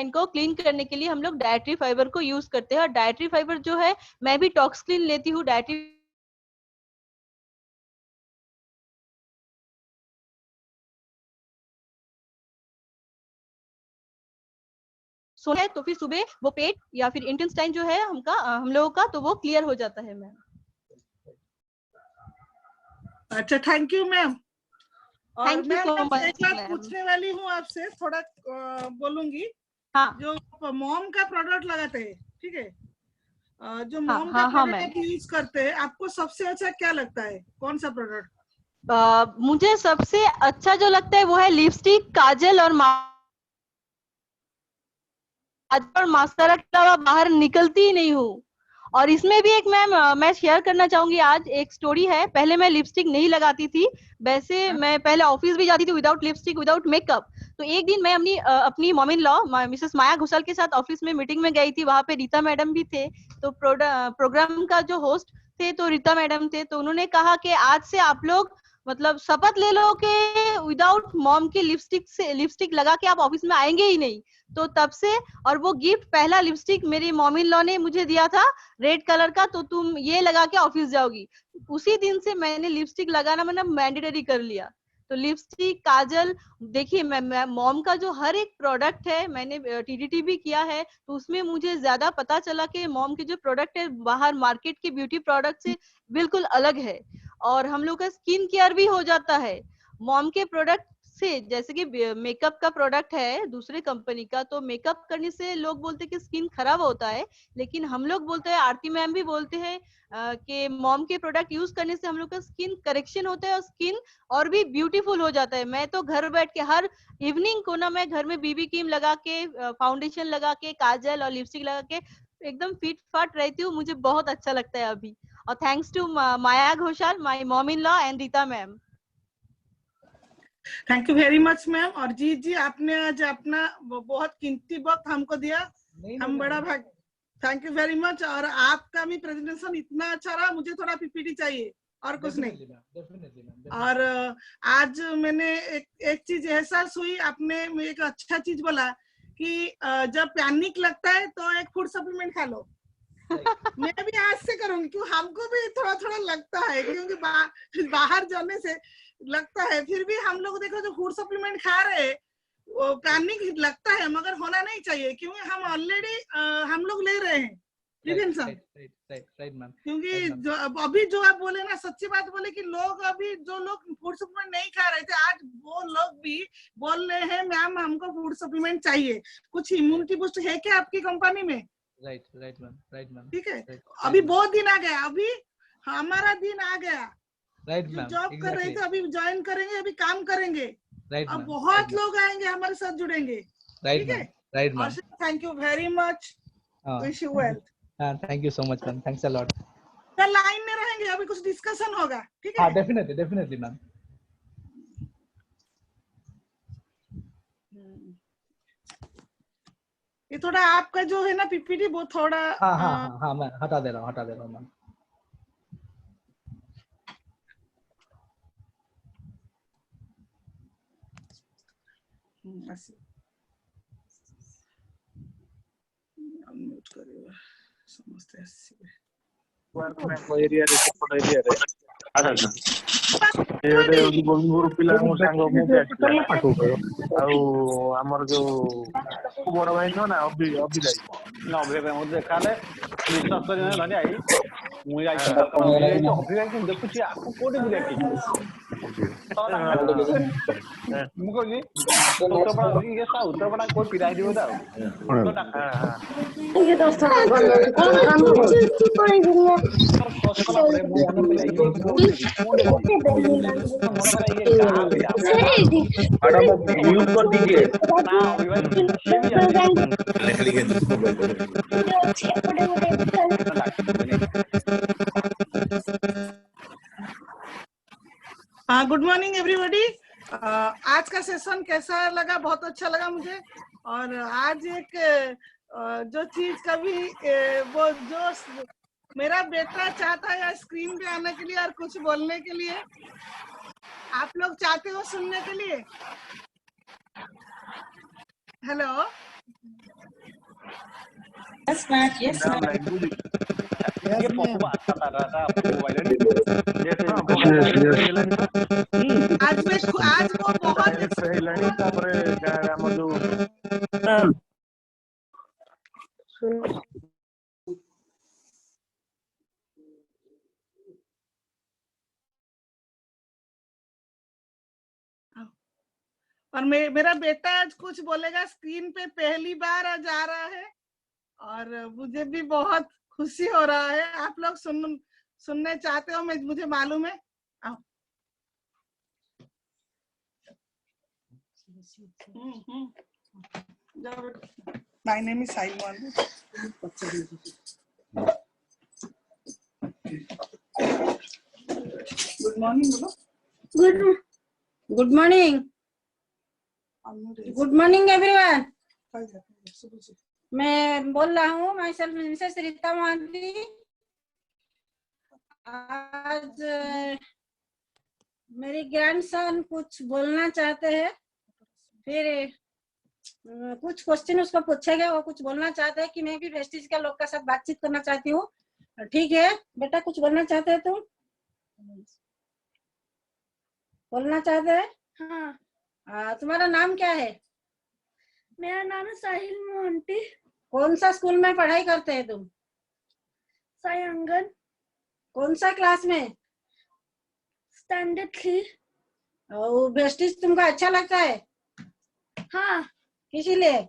को क्लीन करने के लिए हम लोग डाइटरी फाइबर को यूज करते हैं। और डाइटरी फाइबर जो है, मैं भी टॉक्स क्लीन लेती हूँ। डाइटरी है तो फिर सुबह वो पेट या फिर इंटेस्टाइन जो है हम लोगों का, तो वो क्लियर हो जाता है मैम। अच्छा, थैंक यू मैम। और थैंक यू मैं सो मच एक बात मैम। पूछने वाली हूँ आपसे, थोड़ा बोलूंगी। हाँ, जो मॉम का प्रोडक्ट लगाते हैं, ठीक है, जो हाँ, मॉम हाँ, का हाँ, प्रोडक्ट यूज करते हैं, आपको सबसे अच्छा क्या लगता है? कौन सा प्रोडक्ट? मुझे सबसे अच्छा जो लगता है वो है लिपस्टिक, काजल और मास्कारा के अलावा बाहर निकलती ही नहीं हूँ। और इसमें भी एक मैम मैं शेयर करना चाहूंगी आज एक स्टोरी है। पहले मैं लिपस्टिक नहीं लगाती थी, वैसे मैं पहले ऑफिस भी जाती थी विदाउट लिपस्टिक, विदाउट मेकअप। तो एक दिन मैं अपनी मॉम इन लॉ मिसेस माया घोषाल के साथ ऑफिस में मीटिंग में गई थी। वहां पे रीता मैडम भी थे, तो प्रोग्राम का जो होस्ट थे तो रीता मैडम थे। तो उन्होंने कहा कि आज से आप लोग मतलब शपथ ले लो कि विदाउट मॉम की लिपस्टिक लगा के आप ऑफिस में आएंगे ही नहीं। तो तब से, और वो गिफ्ट पहला लिपस्टिक मेरी मॉम इन लॉ ने मुझे दिया था रेड कलर का, तो तुम ये लगा के ऑफिस जाओगी। उसी दिन से मैंने लिपस्टिक लगाना मतलब मैंडेटरी कर लिया। तो लिपस्टिक, काजल, देखिए मैं मॉम का जो हर एक प्रोडक्ट है, मैंने टीडीटी भी किया है, तो उसमें मुझे ज्यादा पता चला कि मॉम के जो प्रोडक्ट है बाहर मार्केट के ब्यूटी प्रोडक्ट से बिल्कुल अलग है। और हम लोग का स्किन केयर भी हो जाता है मॉम के प्रोडक्ट से। जैसे कि मेकअप का प्रोडक्ट है दूसरे कंपनी का, तो मेकअप करने से लोग बोलते हैं कि स्किन खराब होता है, लेकिन हम लोग बोलते हैं, आरती मैम भी बोलते हैं कि मॉम के प्रोडक्ट यूज करने से हम लोग का स्किन करेक्शन होता है और स्किन और भी ब्यूटीफुल हो जाता है। मैं तो घर बैठ के हर इवनिंग को ना, मैं घर में बीबी क्रीम लगा के, फाउंडेशन लगा के, काजल और लिपस्टिक लगा के एकदम फिट फाट रहती हूँ। मुझे बहुत अच्छा लगता है अभी। और thanks to Maya Ghoshal, my mom in law and Rita ma'am. Thank you very much ma'am. और जी जी, आपने आज अपना बहुत कीमती वक्त हमको दिया। हम बड़ा भाग, थैंक यू वेरी मच। और आपका भी प्रेजेंटेशन इतना अच्छा रहा, मुझे थोड़ा पीपीटी चाहिए और कुछ नहीं। और आज मैंने एक चीज एहसास हुई, आपने एक अच्छा चीज बोला कि जब पैनिक लगता है तो एक फूड सप्लीमेंट खा लो। मैं भी आज से करूंगी, क्यों हमको भी थोड़ा थोड़ा लगता है, क्योंकि बाहर जाने से लगता है, फिर भी हम लोग देखो जो फूड सप्लीमेंट खा रहे हैं वो पैनिक लगता है, मगर होना नहीं चाहिए, क्योंकि हम ऑलरेडी हम लोग ले रहे हैं प्रिवेंशन। Right ma'am. क्योंकि अभी जो आप बोले ना, सच्ची बात बोले कि लोग अभी जो लोग फूड सप्लीमेंट नहीं खा रहे थे, आज वो लोग भी बोल रहे हैं मैम हमको फूड सप्लीमेंट चाहिए। कुछ इम्यूनिटी बूस्ट है क्या आपकी कंपनी में? Right ma'am. ठीक है, अभी बहुत दिन आ गया, अभी हमारा दिन आ गया। राइट जो मैम, जॉब कर रहे थे अभी ज्वाइन करेंगे, अभी काम करेंगे। राइट अब मैम, बहुत लोग आएंगे हमारे साथ जुड़ेंगे। Right ma'am, right ma'am. Thank you very much, wish you well. Thank you so much ma'am, thanks a lot. कल लाइन में रहेंगे, अभी कुछ डिस्कशन होगा, ठीक है? हाँ, डेफिनेटली मैम। ये थोड़ा आपका जो है ना पीपीटी, वो थोड़ा हाँ मैं हटा दे रहा हूँ मैम। अनम्यूट करिएगा, समझते हैं। एरिया रे सेपट एरिया रे एडे गोविंदपुर पिला मो संग मो आउ हमर जो बड़ भाई न ना अभी जाई ना अभी भाई मो देखाले विश्वास करियो ना धनी आई मु आई तो अभी भाई को देखुची आपको कोडी बुले की मु को जी उत्तर बड़ा ये सा उत्तर बड़ा कोई पिराई दियो दा ये दोस्तों कौन काम कोई दुनिया म्यूट कर दीजिए हाँ, गुड मॉर्निंग एवरीबॉडी। आज का सेशन कैसा लगा? बहुत अच्छा लगा मुझे। और आज एक जो चीज कभी वो जो मेरा बेटा चाहता है स्क्रीन पे आने के लिए और कुछ बोलने के लिए, आप लोग चाहते हो सुनने के लिए? Hello, yes ma'am, yes ma'am. ये पप्पू अच्छा था रहा मोबाइल जैसे आज वो बहुत हेलानी तापरे हमर जो और मेरा बेटा आज कुछ बोलेगा, स्क्रीन पे पहली बार आज आ रहा है और मुझे भी बहुत खुशी हो रहा है। आप लोग सुनने चाहते हो, मुझे मालूम है। आओ। My name is Simon. Good morning, बोलो। Good morning. Good morning everyone. मैं बोल रहा हूँ, my self Mrs Rita Mohanty. आज मेरी ग्रैंडसन कुछ बोलना चाहते हैं, फिर कुछ क्वेश्चन उसको पूछेगा, वो कुछ बोलना चाहते हैं कि मैं भी वेस्टिज के लोग के साथ बातचीत करना चाहती हूँ। ठीक है बेटा, कुछ बोलना चाहते हैं तुम? बोलना चाहते हैं? हाँ। तुम्हारा नाम क्या है? मेरा नाम है साहिल मोहंती। कौन सा स्कूल में पढ़ाई करते हैं तुम? साई अंगन। कौन सा क्लास में? स्टैंडर्ड 3। और वेस्टिज तुमको अच्छा लगता है? हाँ। इसीलिए?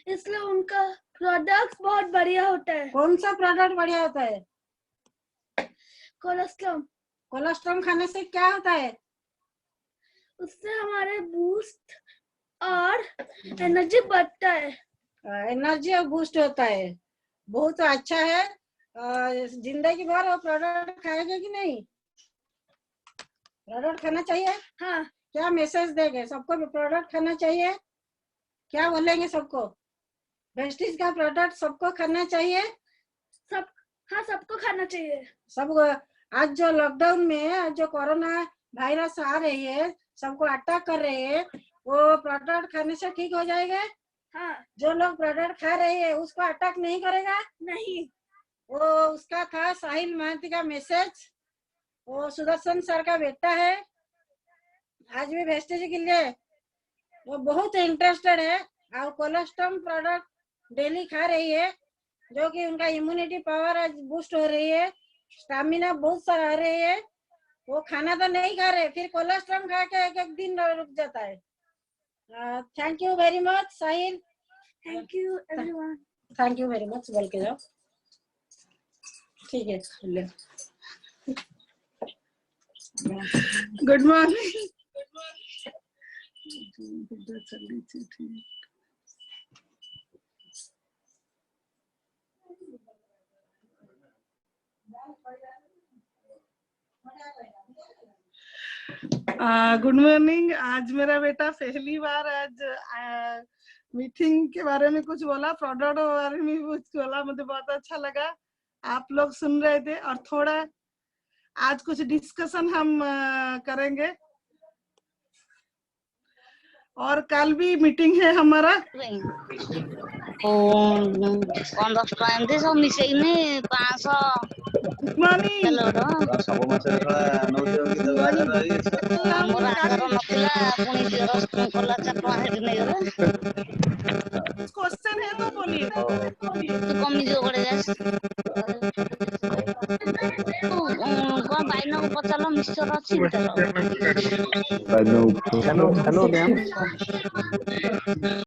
इसलिए उनका प्रोडक्ट बहुत बढ़िया होता है। कौन सा प्रोडक्ट बढ़िया होता है? कोलेस्ट्रॉल। कोलेस्ट्रॉल खाने से क्या होता है? उससे हमारे बूस्ट और एनर्जी बढ़ता है। एनर्जी और बूस्ट होता है, बहुत अच्छा है। जिंदगी भर वो प्रोडक्ट खाएंगे कि नहीं? प्रोडक्ट खाना चाहिए। हाँ। क्या मैसेज देंगे सबको? प्रोडक्ट खाना चाहिए, क्या बोलेंगे सबको? वेस्टीज का प्रोडक्ट सबको खाना चाहिए। सब हाँ सबको खाना चाहिए। सब आज जो लॉकडाउन में जो कोरोना वायरस आ रही है, सबको अटैक कर रही है, वो प्रोडक्ट खाने से ठीक हो जाएगा। हाँ जो लोग प्रोडक्ट खा रहे हैं उसको अटैक नहीं करेगा। नहीं। वो उसका था साहिल महांती का मैसेज। वो सुदर्शन सर का बेटा है। आज भी वेस्टेज के लिए वो बहुत इंटरेस्टेड है और कोलेस्ट्रॉल प्रोडक्ट डेली खा रही है, जो कि उनका इम्यूनिटी पावर आज बूस्ट हो रही है, स्टामिना बहुत सारा आ रही है। वो खाना तो नहीं खा रहे, फिर कोलेस्ट्रॉल खा के एक दिन रुक जाता है। Thank you very much Sahil. Thank you everyone. Thank you very much बोल के जाओ। ठीक है, ले। Good morning. Good morning. आज मेरा बेटा पहली बार आज मीटिंग के बारे में कुछ बोला, प्रोडक्ट के बारे में कुछ बोला, मुझे बहुत अच्छा लगा। आप लोग सुन रहे थे और थोड़ा आज कुछ डिस्कशन हम करेंगे और कल भी मीटिंग है हमारा। 15 ଟଙ୍କା ଏମିତି ସବୁ ମିଶେଇକିନି 500 मॉर्निंग ସବୁ ମାସରେ ଆମର ଆଗର ନଥିଲା ପୁଣି ଝିଅର ସ୍କୁଲ କଲା 4 ଟଙ୍କା ସେଠି ନେଇଗଲେ क्वेश्चन है तो बोलिए। ତୁ କମିଯିବ ଗୋଟେ ଗ୍ୟାସ୍ କଣ ବାଇନକୁ ପଚାରିଲ ମିକ୍ସଚର ଅଛି ହ୍ୟାଲୋ ହ୍ୟାଲୋ ମ୍ୟାମ୍